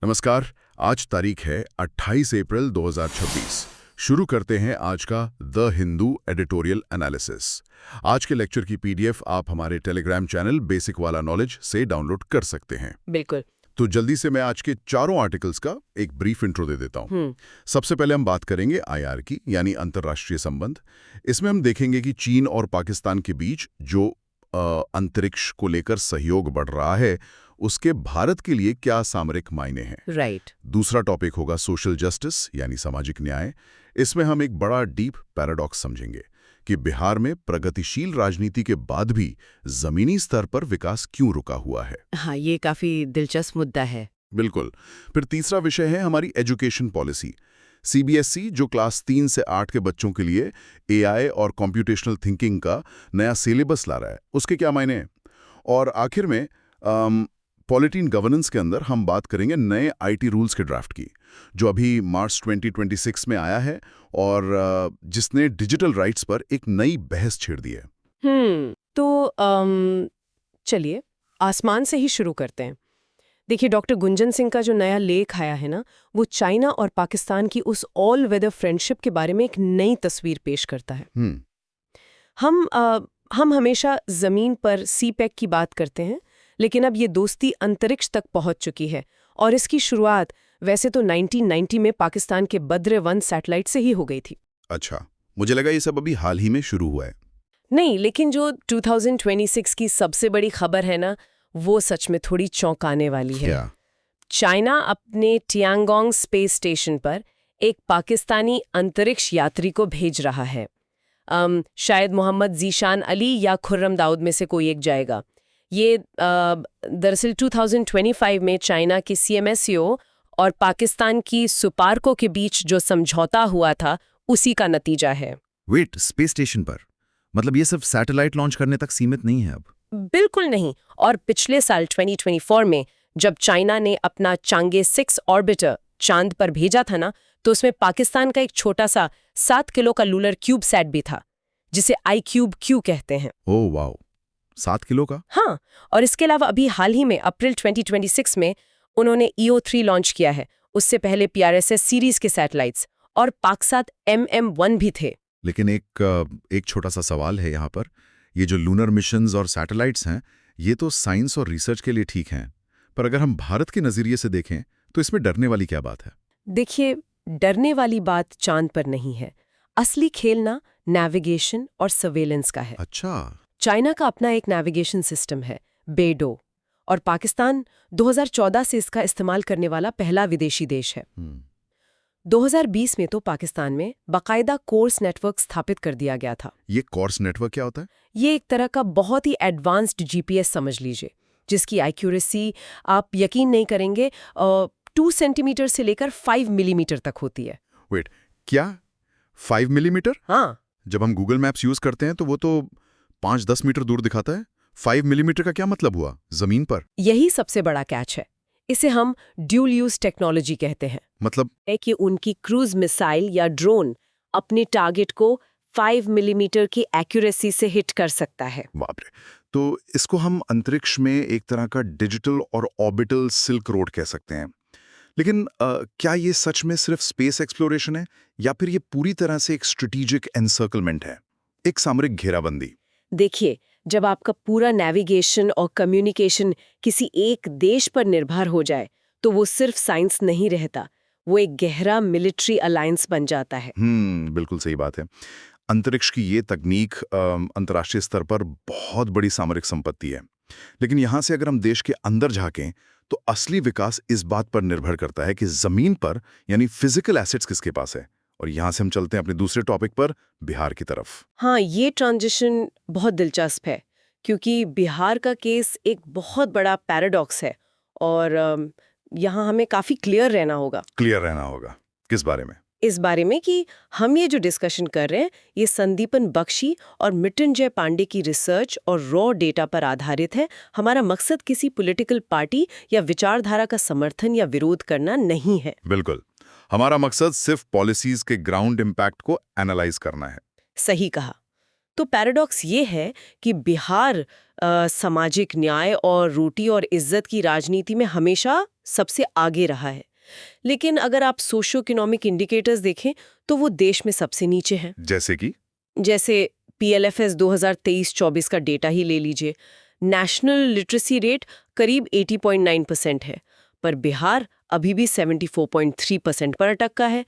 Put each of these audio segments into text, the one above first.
नमस्कार। आज तारीख है 28 अप्रैल 2026। शुरू करते हैं आज का द हिंदू एडिटोरियल एनालिसिस। आज के लेक्चर की पीडीएफ आप हमारे टेलीग्राम चैनल बेसिक वाला नॉलेज से डाउनलोड कर सकते हैं। बिल्कुल। तो जल्दी से मैं आज के चारों आर्टिकल्स का एक ब्रीफ इंट्रो दे देता हूँ। सबसे पहले हम बात करेंगे आईआर की, यानी अंतर्राष्ट्रीय संबंध। इसमें हम देखेंगे कि चीन और पाकिस्तान के बीच जो अंतरिक्ष को लेकर सहयोग बढ़ रहा है, उसके भारत के लिए क्या सामरिक मायने हैं। राइट। दूसरा टॉपिक होगा सोशल जस्टिस, यानी सामाजिक न्याय। इसमें हम एक बड़ा डीप पैराडॉक्स समझेंगे कि बिहार में प्रगतिशील राजनीति के बाद भी जमीनी स्तर पर विकास क्यों रुका हुआ है। हाँ, ये काफी दिलचस्प मुद्दा है। बिल्कुल। फिर तीसरा विषय है हमारी एजुकेशन पॉलिसी। सीबीएसई जो क्लास 3 से 8 के बच्चों के लिए एआई और कंप्यूटेशनल थिंकिंग का नया सिलेबस ला रहा है, उसके क्या मायने हैं। और आखिर में पॉलिटीन गवर्नेंस के अंदर हम बात करेंगे नए आईटी रूल्स के ड्राफ्ट की, जो अभी मार्च 2026 में आया है और जिसने डिजिटल राइट्स पर एक नई बहस छेड़ दी है। तो चलिए आसमान से ही शुरू करते हैं। देखिए, डॉक्टर गुंजन सिंह का जो नया लेख आया है ना, वो चाइना और पाकिस्तान की उस ऑल वेदर फ्रेंडशिप के बारे में एक नई तस्वीर पेश करता है। हम हमेशा जमीन पर सीपैक की बात करते हैं, लेकिन अब ये दोस्ती अंतरिक्ष तक पहुंच चुकी है। और इसकी शुरुआत वैसे तो 1990 में पाकिस्तान के बद्र-1 सैटेलाइट से ही हो गई थी। अच्छा, मुझे लगा ये सब अभी हाल ही में शुरू हुआ है। नहीं, लेकिन जो 2026 की सबसे बड़ी खबर है ना, वो सच में थोड़ी चौंकाने वाली है। क्या? चाइना अपने टियांगोंग स्पेस स्टेशन पर एक पाकिस्तानी अंतरिक्ष यात्री को भेज रहा है। शायद मोहम्मद जीशान अली या खुर्रम दाऊद में से कोई एक जाएगा। ये दरअसल 2025 में चाइना की सीएमएसओ और पाकिस्तान की सुपार्को के बीच जो समझौता हुआ था, उसी का नतीजा है। वेट, स्पेस स्टेशन पर? मतलब ये सिर्फ सैटेलाइट लॉन्च करने तक सीमित नहीं है अब? बिल्कुल नहीं। और पिछले साल 2024 में जब चाइना ने अपना चांगे 6 ऑर्बिटर चांद पर भेजा था ना, तो उसमें पाकिस्तान का एक छोटा सा 7 किलो का लूलर क्यूब सैट भी था, जिसे iCube-Q कहते हैं। ओह वाओ, 7 किलो का? हाँ, और इसके अलावा अभी हाल ही में अप्रैल 2026 में उन्होंने EO3 लॉन्च किया है। उससे पहले PRSS सीरीज के सैटेलाइट्स और पाकसात MM1 भी थे। लेकिन एक छोटा सा सवाल है यहाँ पर। ये जो लूनर मिशंस और सैटेलाइट्स हैं, ये तो साइंस और रिसर्च के लिए ठीक हैं, पर अगर हम भारत के नजरिए से देखें तो इसमें डरने वाली क्या बात है? देखिए, डरने वाली बात चांद पर नहीं है। असली खेल ना नेविगेशन और सर्वेलेंस का है। अच्छा। चाइना का अपना एक नेविगेशन सिस्टम है, बेडो, और पाकिस्तान 2014 से इसका इस्तेमाल करने वाला पहला विदेशी देश है। 2020 में तो पाकिस्तान में बाकायदा कोर्स नेटवर्क स्थापित कर दिया गया था। ये कोर्स नेटवर्क क्या होता है? ये एक तरह का बहुत ही एडवांस्ड जीपीएस समझ लीजिए, जिसकी एक्यूरेसी आप यकीन नहीं करेंगे 2 सेंटीमीटर से लेकर 5 मिलीमीटर तक होती है। वेट, क्या 5 मिलीमीटर? हाँ। जब हम गूगल मैप्स यूज करते हैं तो वो तो 5-10 मीटर दूर दिखाता है। 5 मिलीमीटर का क्या मतलब हुआ जमीन पर? यही सबसे बड़ा कैच है। इसे हम ड्यूल यूज टेक्नोलॉजी कहते हैं। मतलब? है कि उनकी क्रूज मिसाइल या ड्रोन अपने टारगेट को 5 मिलीमीटर की एक्यूरेसी से हिट कर सकता है। बाप रे। तो इसको हम अंतरिक्ष में एक तरह का डिजिटल और ऑर्बिटल सिल्क रोड कह सकते हैं। लेकिन क्या ये सच में सिर्फ स्पेस एक्सप्लोरेशन है, या फिर ये पूरी तरह से एक स्ट्रेटेजिक एनसर्कलमेंट है, एक सामरिक घेराबंदी? देखिए, जब आपका पूरा नेविगेशन और कम्युनिकेशन किसी एक देश पर निर्भर हो जाए, तो वो सिर्फ साइंस नहीं रहता, वो एक गहरा मिलिट्री अलायंस बन जाता है। बिल्कुल सही बात है। अंतरिक्ष की ये तकनीक अंतर्राष्ट्रीय स्तर पर बहुत बड़ी सामरिक संपत्ति है। लेकिन यहाँ से अगर हम देश के अंदर झांकें, तो असली विकास इस बात पर निर्भर करता है कि जमीन पर, यानी फिजिकल एसेट्स किसके पास है। और यहाँ से हम चलते हैं अपने दूसरे टॉपिक पर, बिहार की तरफ। हाँ, ये ट्रांजिशन बहुत दिलचस्प है, क्योंकि बिहार का केस एक बहुत बड़ा पैराडॉक्स है और यहाँ हमें काफी क्लियर रहना होगा। क्लियर रहना होगा किस बारे में? इस बारे में कि हम ये जो डिस्कशन कर रहे हैं, ये संदीपन बख्शी और मृत्युंजय पांडे की रिसर्च और रॉ डेटा पर आधारित है। हमारा मकसद किसी पॉलिटिकल पार्टी या विचारधारा का समर्थन या विरोध करना नहीं है। बिल्कुल, हमारा मकसद सिर्फ पॉलिसीज के ग्राउंड इम्पैक्ट को एनालाइज करना है। सही कहा। तो पैराडॉक्स ये है कि बिहार सामाजिक न्याय और रोटी और इज्जत की राजनीति में हमेशा सबसे आगे रहा है, लेकिन अगर आप सोशियो इकोनॉमिक इंडिकेटर्स देखें तो वो देश में सबसे नीचे हैं। जैसे PLFS 2023-24 का डेटा ही ले लीजिए। नेशनल लिटरेसी रेट करीब 80.9% है, पर बिहार अभी भी 74.3% पर अटका है।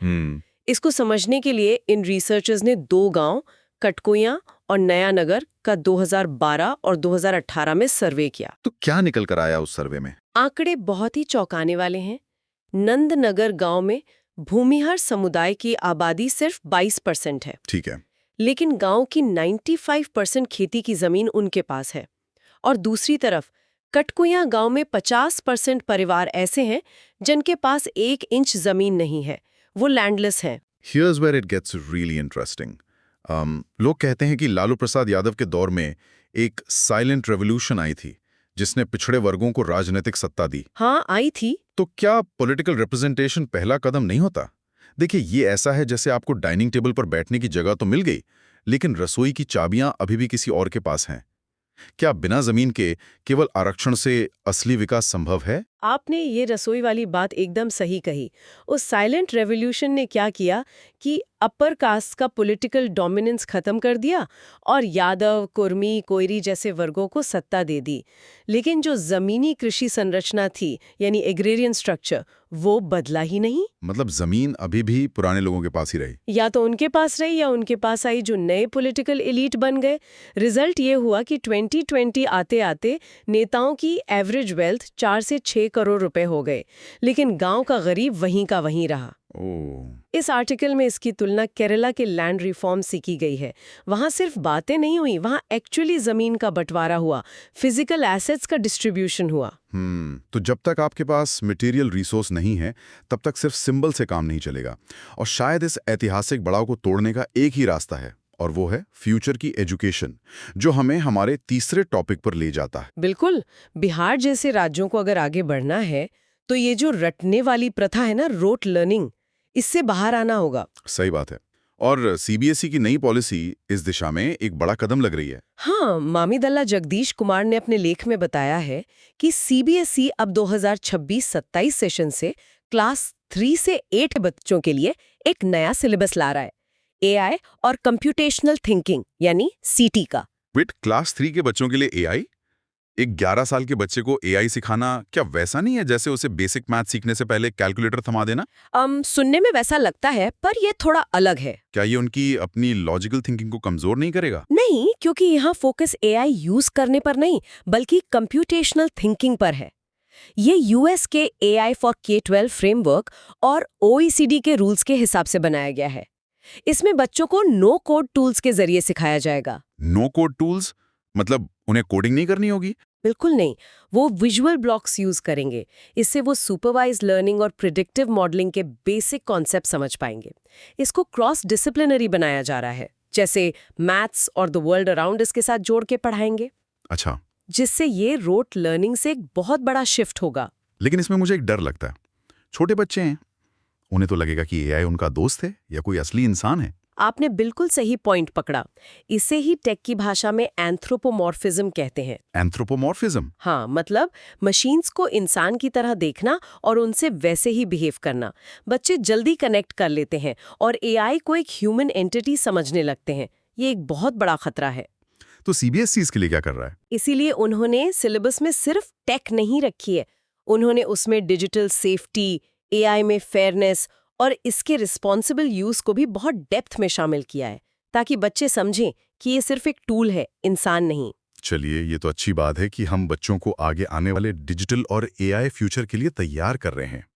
इसको समझने के लिए इन रिसर्चर्स ने 2 गांव कटकोया और नया नगर का 2012 और 2018 में सर्वे किया। तो क्या निकल कर आया उस सर्वे में? आंकड़े बहुत ही चौंकाने वाले हैं। नंदनगर गांव में भूमिहर समुदाय की आबादी सिर्फ 22% है। ठीक है। लेकिन गांव की 95% खेती की जमीन उनके पास है। और दूसरी तरफ कटकुया गांव में 50% परिवार ऐसे हैं जिनके पास 1 इंच जमीन नहीं है, वो लैंडलेस हैं। Here's where it gets really interesting. लोग कहते हैं कि लालू प्रसाद यादव के दौर में एक साइलेंट रेवोल्यूशन आई थी जिसने पिछड़े वर्गों को राजनीतिक सत्ता दी। हाँ, आई थी। तो क्या पॉलिटिकल रिप्रेजेंटेशन पहला कदम नहीं होता? देखिए, ये ऐसा है जैसे आपको डाइनिंग टेबल पर बैठने की जगह तो मिल गई, लेकिन रसोई की चाबियां अभी भी किसी और के पास हैं। क्या बिना जमीन के केवल आरक्षण से असली विकास संभव है? आपने ये रसोई वाली बात एकदम सही कही। उस साइलेंट रेवोल्यूशन ने क्या किया कि अपर कास्ट का पॉलिटिकल डोमिनेंस खत्म कर दिया और यादव, कुर्मी, कोयरी जैसे वर्गों को सत्ता दे दी। लेकिन जो जमीनी कृषि संरचना थी, यानी एग्रेरियन स्ट्रक्चर, वो बदला ही नहीं। मतलब जमीन अभी भी पुराने लोगों के पास ही रही? या तो उनके पास रही या उनके पास आई जो नए पॉलिटिकल एलीट बन गए। रिजल्ट ये हुआ कि 2020 आते आते नेताओं की एवरेज वेल्थ 4 से 6 करोड़ रुपए हो गए, लेकिन गांव का गरीब वहीं का वहीं रहा। इस आर्टिकल में इसकी तुलना केरला के लैंड रिफॉर्म से की गई है। वहां सिर्फ बातें नहीं हुई, वहां एक्चुअली जमीन का बंटवारा हुआ, फिजिकल एसेट्स का डिस्ट्रीब्यूशन हुआ। तो जब तक आपके पास मटेरियल रिसोर्स नहीं है, तब तक सिर्फ सिंबल से काम नहीं चलेगा। और शायद इस ऐतिहासिक पड़ाव को तोड़ने का एक ही रास्ता है, और वो है फ्यूचर की एजुकेशन, जो हमें हमारे तीसरे टॉपिक पर ले जाता है। बिल्कुल। बिहार जैसे राज्यों को अगर आगे बढ़ना है तो ये जो रटने वाली प्रथा है ना, रोट लर्निंग, इससे बाहर आना होगा। सही बात है। और CBSE की नई पॉलिसी इस दिशा में एक बड़ा कदम लग रही है। हाँ, मामिदल्ला जगदीश कुमार ने अपने लेख में बताया है कि CBSE अब 2026-27 सेशन से क्लास 3 से 8 बच्चों के लिए एक नया सिलेबस ला रहा है, AI और कंप्यूटेशनल थिंकिंग यानी CT का। वेट, क्लास 3 के बच्चों के लिए AI? एक 11 साल के बच्चे को AI सिखाना क्या वैसा नहीं है जैसे उसे बेसिक मैथ सीखने से पहले कैलकुलेटर थमा देना? सुनने में वैसा लगता है, पर ये थोड़ा अलग है। क्या ये उनकी अपनी लॉजिकल थिंकिंग को कमजोर नहीं करेगा? नहीं, क्योंकि यहाँ फोकस AI यूज करने पर नहीं, बल्कि कंप्यूटेशनल थिंकिंग पर है। ये US के AI फॉर K-12 फ्रेमवर्क और OECD के रूल्स के हिसाब से बनाया गया है। इसमें बच्चों को नो कोड टूल्स के जरिए सिखाया जाएगा। नो कोड टूल्स मतलब उन्हें कोडिंग नहीं करनी होगी? बिल्कुल नहीं, वो विजुअल ब्लॉक्स यूज करेंगे। इससे वो सुपरवाइज्ड लर्निंग और प्रिडिक्टिव मॉडलिंग के बेसिक कॉन्सेप्ट समझ पाएंगे। इसको क्रॉस डिसिप्लिनरी बनाया जा रहा है, जैसे मैथ्स और द वर्ल्ड अराउंड इसके साथ जोड़ के पढ़ाएंगे। अच्छा। जिससे ये रोट लर्निंग से एक बहुत बड़ा शिफ्ट होगा। लेकिन इसमें मुझे एक डर लगता है। छोटे बच्चे हैं, उन्हें तो लगेगा कि AI उनका दोस्त है या कोई असली इंसान है। आपने बिल्कुल सही पॉइंट पकड़ा। इसे ही टेक की भाषा में एंथ्रोपोमॉर्फिज्म कहते हैं। एंथ्रोपोमॉर्फिज्म? हाँ, मतलब मशीन्स को इंसान की तरह देखना और उनसे वैसे ही बिहेव करना। बच्चे जल्दी कनेक्ट कर लेते हैं और AI को एक ह्यूमन एंटिटी समझने लगते हैं। ये एक बहुत बड़ा खतरा है। तो CBSE इसके लिए क्या कर रहा है? इसीलिए उन्होंने सिलेबस में सिर्फ टेक नहीं रखी है, उन्होंने उसमें डिजिटल सेफ्टी, AI में फेयरनेस और इसके रिस्पॉन्सिबल यूज को भी बहुत डेप्थ में शामिल किया है, ताकि बच्चे समझें कि ये सिर्फ एक टूल है, इंसान नहीं। चलिए, ये तो अच्छी बात है कि हम बच्चों को आगे आने वाले डिजिटल और AI फ्यूचर के लिए तैयार कर रहे हैं।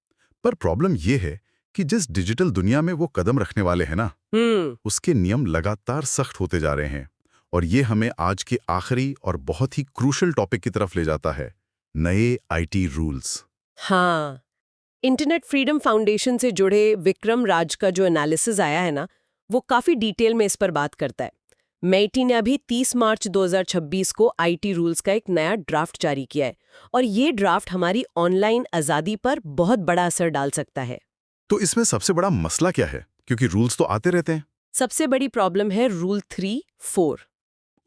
पर प्रॉब्लम ये है कि जिस डिजिटल दुनिया में वो कदम रखने वाले हैं ना, उसके नियम लगातार सख्त होते जा रहे हैं। और ये हमें आज के आखिरी और बहुत ही क्रूशल टॉपिक की तरफ ले जाता है, नए IT रूल्स। हाँ, इंटरनेट फ्रीडम फाउंडेशन से जुड़े विक्रम राज का जो एनालिसिस आया है ना, वो काफी डिटेल में इस पर बात करता है। मेटी ने अभी 30 मार्च 2026 को IT रूल्स का एक नया ड्राफ्ट जारी किया है, और ये ड्राफ्ट हमारी ऑनलाइन आज़ादी पर बहुत बड़ा असर डाल सकता है। तो इसमें सबसे बड़ा मसला क्या है? क्योंकि रूल्स तो आते रहते हैं। सबसे बड़ी प्रॉब्लम है रूल 3-4।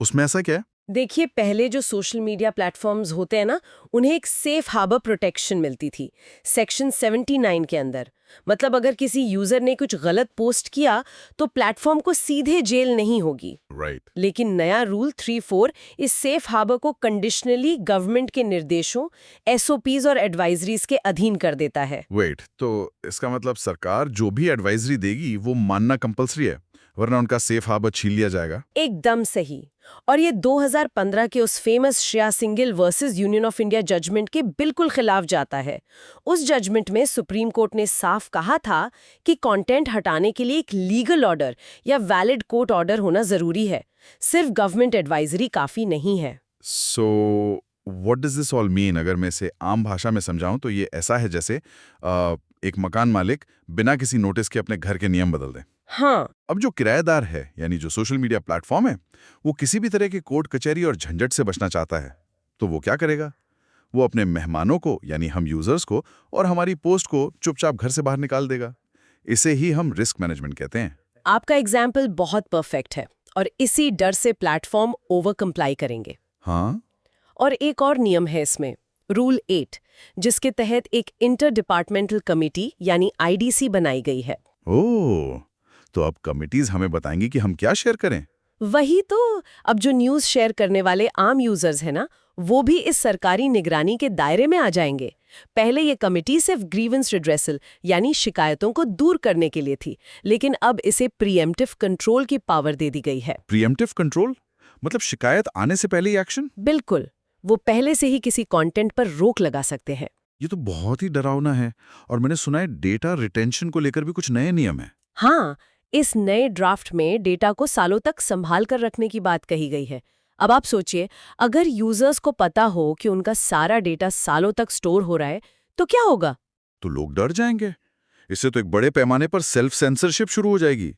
उसमें ऐसा क्या है? देखिए, पहले जो सोशल मीडिया प्लेटफॉर्म्स होते हैं ना, उन्हें एक सेफ हार्बर प्रोटेक्शन मिलती थी सेक्शन 79 के अंदर। मतलब अगर किसी यूजर ने कुछ गलत पोस्ट किया तो प्लेटफॉर्म को सीधे जेल नहीं होगी। राइट। लेकिन नया रूल 3-4 इस सेफ हार्बर को कंडीशनली गवर्नमेंट के निर्देशों, एसओपीज और एडवाइजरीज के अधीन कर देता है। वेट, तो इसका मतलब सरकार जो भी एडवाइजरी देगी वो मानना कंपलसरी है, वरना उनका सेफ हार्बर छीन लिया जाएगा। एकदम सही। और ये 2015 के उस famous Shreya Singhal versus Union of India judgment के बिल्कुल खिलाफ जाता है। उस जजमेंट में सुप्रीम कोर्ट ने साफ कहा था कि कंटेंट हटाने के लिए एक लीगल ऑर्डर या वैलिड कोर्ट ऑर्डर होना जरूरी है, सिर्फ गवर्नमेंट एडवाइजरी काफी नहीं है। So what does this all mean? अगर मैं इसे आम भाषा में समझाऊं तो ये ऐसा है जैसे एक मकान मालिक बिना किसी नोटिस के अपने घर के नियम बदल दे। हाँ, अब जो किराएदार है, यानी जो सोशल मीडिया प्लेटफॉर्म है, वो किसी भी तरह के कोर्ट कचहरी और झंझट से बचना चाहता है, तो वो क्या करेगा? वो अपने मेहमानों को, यानी हम यूजर्स को, और हमारी पोस्ट को चुपचाप घर से बाहर निकाल देगा। इसे ही हम रिस्क मैनेजमेंट कहते हैं। आपका एग्जाम्पल बहुत परफेक्ट है और इसी डर से प्लेटफॉर्म ओवर कंप्लाई करेंगे। हाँ, और एक और नियम है इसमें, रूल 8, जिसके तहत एक इंटर डिपार्टमेंटल कमेटी यानी आईडीसी बनाई गई है। ओह, तो अब कमिटीज हमें बताएंगी कि हम क्या शेयर करें। वही तो। अब जो न्यूज़ शेयर करने वाले आम यूजर्स हैं ना, वो भी इस सरकारी निगरानी के दायरे में आ जाएंगे। पहले ये कमेटी सिर्फ ग्रीवेंस रिड्रेसल यानी शिकायतों को दूर करने के लिए थी, लेकिन अब इसे प्रीएम्प्टिव कंट्रोल की पावर दे दी गई है। प्रीएम्प्टिव कंट्रोल मतलब शिकायत आने से पहले ही एक्शन? बिल्कुल, वो पहले से ही किसी कंटेंट पर रोक लगा सकते हैं। ये तो बहुत ही डरावना है। और मैंने सुना है डेटा रिटेंशन को लेकर भी कुछ नए नियम हैं। हाँ, इस नए ड्राफ्ट में डेटा को सालों तक संभाल कर रखने की बात कही गई है। अब आप सोचिए, अगर यूजर्स को पता हो कि उनका सारा डेटा सालों तक स्टोर हो रहा है, तो क्या होगा? तो लोग डर जाएंगे। इससे तो एक बड़े पैमाने पर सेल्फ सेंसरशिप शुरू हो जाएगी।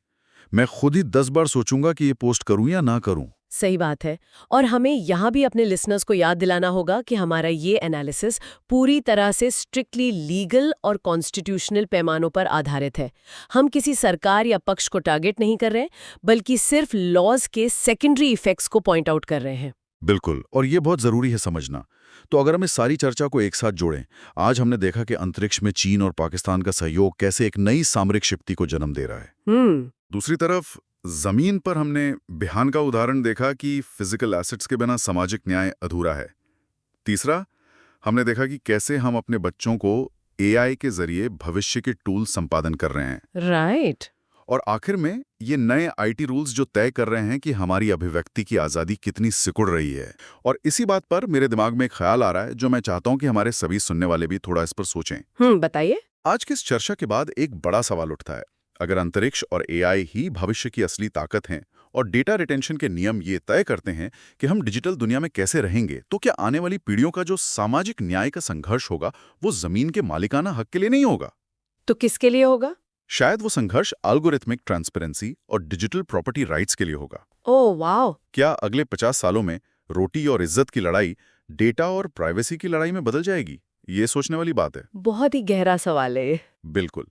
मैं खुद ही 10 बार सोचूंगा कि ये पोस्ट करूं या ना करूं। सही बात है। और हमें यहाँ भी अपने लिसनर्स को याद दिलाना होगा कि हमारा ये एनालिसिस पूरी तरह से स्ट्रिक्टली लीगल और कॉन्स्टिट्यूशनल पैमानों पर आधारित है। हम किसी सरकार या पक्ष को टारगेट नहीं कर रहे, बल्कि सिर्फ लॉज के सेकेंडरी इफेक्ट्स को पॉइंट आउट कर रहे हैं। बिल्कुल, और ये बहुत जरूरी है समझना। तो अगर हम इस सारी चर्चा को एक साथ जोड़ें, आज हमने देखा कि अंतरिक्ष में चीन और पाकिस्तान का सहयोग कैसे एक नई सामरिक शक्ति को जन्म दे रहा है। दूसरी तरफ जमीन पर हमने बिहान का उदाहरण देखा कि फिजिकल एसेट्स के बिना सामाजिक न्याय अधूरा है। तीसरा, हमने देखा कि कैसे हम अपने बच्चों को एआई के जरिए भविष्य के टूल संपादन कर रहे हैं। राइट। और आखिर में ये नए आईटी रूल्स जो तय कर रहे हैं कि हमारी अभिव्यक्ति की आज़ादी कितनी सिकुड़ रही है। और इसी बात पर मेरे दिमाग में एक ख्याल आ रहा है जो मैं चाहता हूं कि हमारे सभी सुनने वाले भी थोड़ा इस पर सोचें। बताइए। आज की इस चर्चा के बाद एक बड़ा सवाल उठता है, अगर अंतरिक्ष और एआई ही भविष्य की असली ताकत हैं और डेटा रिटेंशन के नियम ये तय करते हैं कि हम डिजिटल दुनिया में कैसे रहेंगे, तो क्या आने वाली पीढ़ियों का जो सामाजिक न्याय का संघर्ष होगा वो जमीन के मालिकाना हक के लिए नहीं होगा? तो किसके लिए होगा? शायद वो संघर्ष एल्गोरिथमिक ट्रांसपेरेंसी और डिजिटल प्रॉपर्टी राइट्स के लिए होगा। ओह वाह! क्या अगले 50 सालों में रोटी और इज्जत की लड़ाई डेटा और प्राइवेसी की लड़ाई में बदल जाएगी? ये सोचने वाली बात है। बहुत ही गहरा सवाल है। बिल्कुल।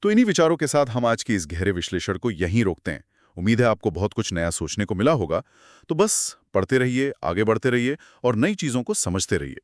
तो इन्हीं विचारों के साथ हम आज की इस गहरे विश्लेषण को यहीं रोकते हैं। उम्मीद है आपको बहुत कुछ नया सोचने को मिला होगा। तो बस पढ़ते रहिए, आगे बढ़ते रहिए और नई चीजों को समझते रहिए।